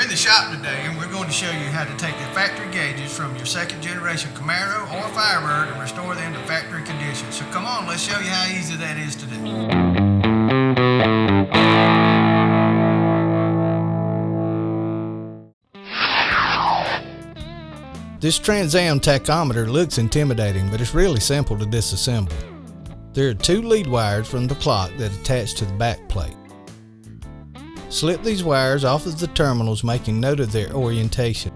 in the shop today and we're going to show you how to take the factory gauges from your second generation Camaro or Firebird and restore them to factory condition. So come on, let's show you how easy that is to do. This Trans Am tachometer looks intimidating, but it's really simple to disassemble. There are two lead wires from the clock that attach to the back plate. Slip these wires off of the terminals, making note of their orientation.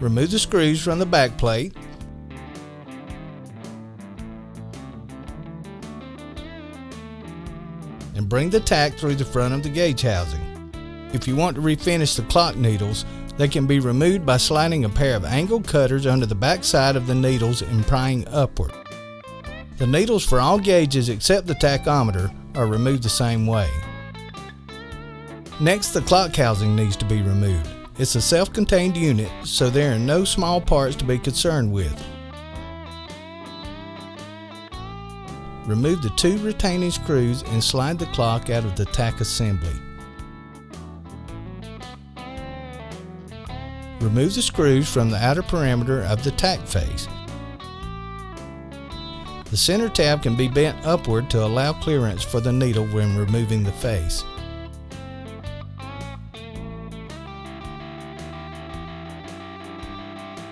Remove the screws from the back plate. And bring the tack through the front of the gauge housing. If you want to refinish the clock needles, they can be removed by sliding a pair of angled cutters under the back side of the needles and prying upward. The needles for all gauges except the tachometer are removed the same way. Next, the clock housing needs to be removed. It's a self-contained unit, so there are no small parts to be concerned with. Remove the two retaining screws and slide the clock out of the tack assembly. Remove the screws from the outer perimeter of the tack face. The center tab can be bent upward to allow clearance for the needle when removing the face.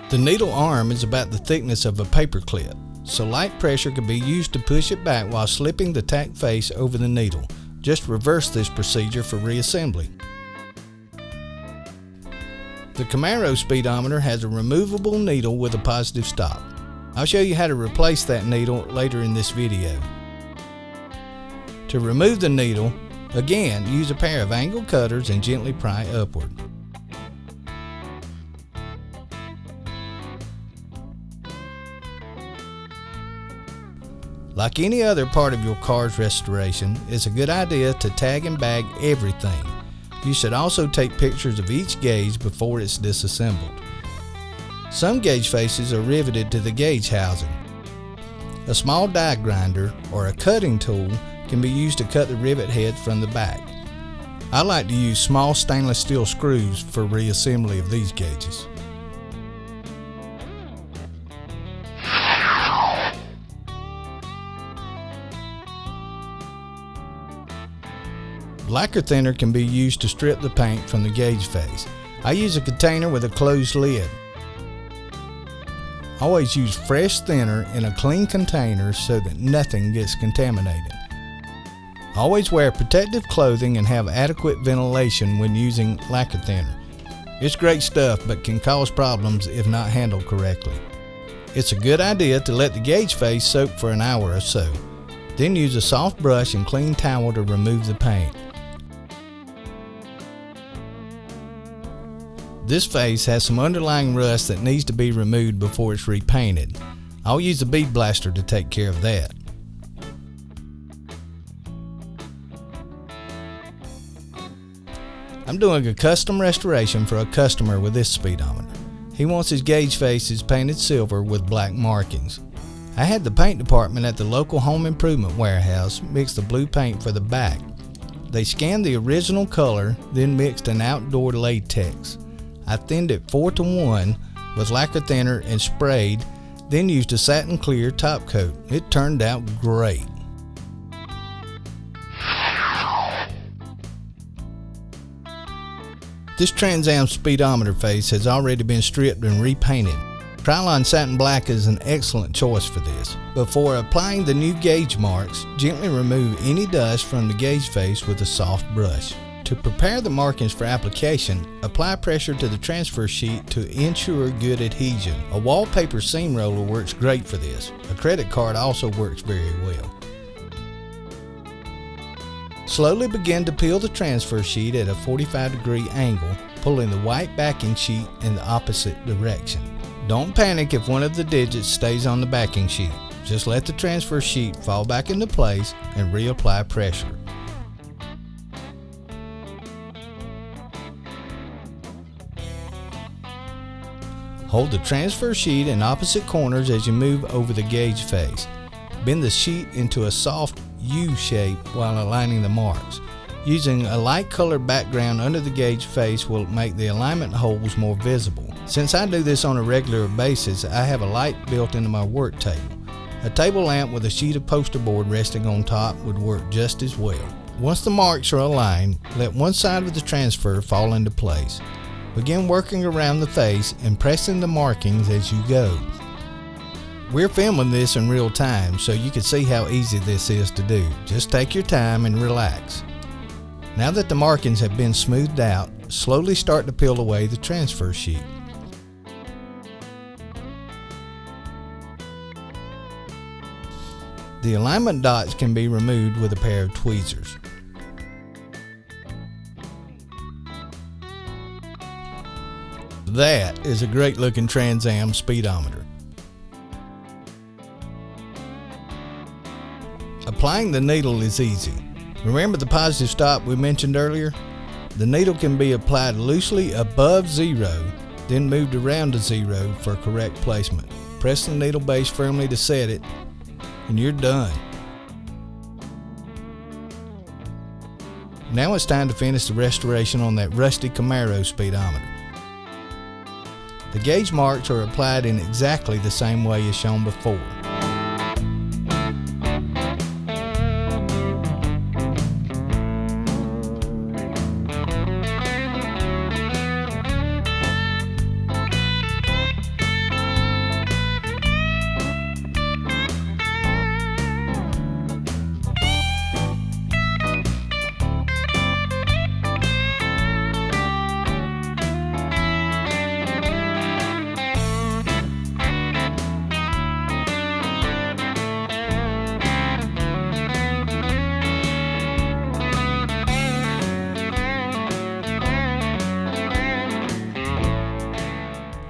The needle arm is about the thickness of a paper clip, so light pressure can be used to push it back while slipping the tack face over the needle. Just reverse this procedure for reassembly. The Camaro speedometer has a removable needle with a positive stop. I'll show you how to replace that needle later in this video. To remove the needle, again use a pair of angled cutters and gently pry upward. Like any other part of your car's restoration, it's a good idea to tag and bag everything. You should also take pictures of each gauge before it's disassembled. Some gauge faces are riveted to the gauge housing. A small die grinder or a cutting tool can be used to cut the rivet heads from the back. I like to use small stainless steel screws for reassembly of these gauges. Lacquer thinner can be used to strip the paint from the gauge face. I use a container with a closed lid. Always use fresh thinner in a clean container so that nothing gets contaminated. Always wear protective clothing and have adequate ventilation when using lacquer thinner. It's great stuff but can cause problems if not handled correctly. It's a good idea to let the gauge face soak for an hour or so. Then use a soft brush and clean towel to remove the paint. This face has some underlying rust that needs to be removed before it's repainted. I'll use a bead blaster to take care of that. I'm doing a custom restoration for a customer with this speedometer. He wants his gauge faces painted silver with black markings. I had the paint department at the local home improvement warehouse mix the blue paint for the back. They scanned the original color, then mixed an outdoor latex. I thinned it 4:1 with lacquer thinner and sprayed, then used a satin clear top coat. It turned out great. This Trans Am speedometer face has already been stripped and repainted. Krylon Satin Black is an excellent choice for this. Before applying the new gauge marks, gently remove any dust from the gauge face with a soft brush. To prepare the markings for application, apply pressure to the transfer sheet to ensure good adhesion. A wallpaper seam roller works great for this. A credit card also works very well. Slowly begin to peel the transfer sheet at a 45-degree angle, pulling the white backing sheet in the opposite direction. Don't panic if one of the digits stays on the backing sheet. Just let the transfer sheet fall back into place and reapply pressure. Hold the transfer sheet in opposite corners as you move over the gauge face. Bend the sheet into a soft U shape while aligning the marks. Using a light colored background under the gauge face will make the alignment holes more visible. Since I do this on a regular basis, I have a light built into my work table. A table lamp with a sheet of poster board resting on top would work just as well. Once the marks are aligned, let one side of the transfer fall into place. Begin working around the face and pressing the markings as you go. We're filming this in real time so you can see how easy this is to do. Just take your time and relax. Now that the markings have been smoothed out, slowly start to peel away the transfer sheet. The alignment dots can be removed with a pair of tweezers. That is a great looking Trans Am speedometer. Applying the needle is easy. Remember the positive stop we mentioned earlier? The needle can be applied loosely above zero, then moved around to zero for correct placement. Press the needle base firmly to set it, and you're done. Now it's time to finish the restoration on that rusty Camaro speedometer. The gauge marks are applied in exactly the same way as shown before.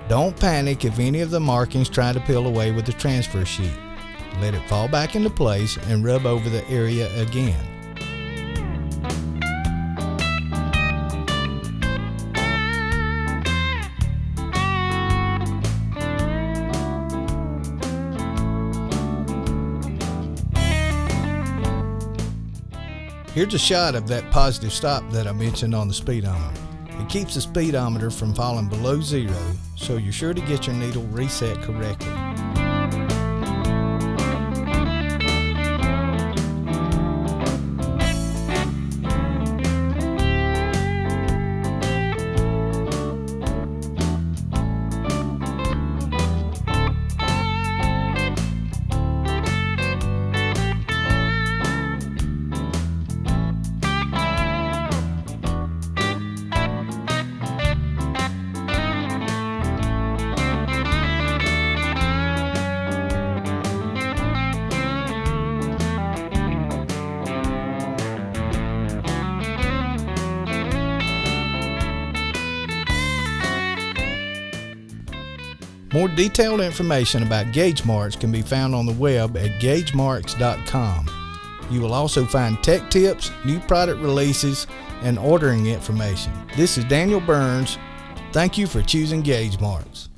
Don't panic if any of the markings try to peel away with the transfer sheet. Let it fall back into place and rub over the area again. Here's a shot of that positive stop that I mentioned on the speedometer. It keeps the speedometer from falling below zero, so you're sure to get your needle reset correctly. More detailed information about gauge marks can be found on the web at gaugemarks.com. You will also find tech tips, new product releases, and ordering information. This is Daniel Burns. Thank you for choosing Gauge Marks.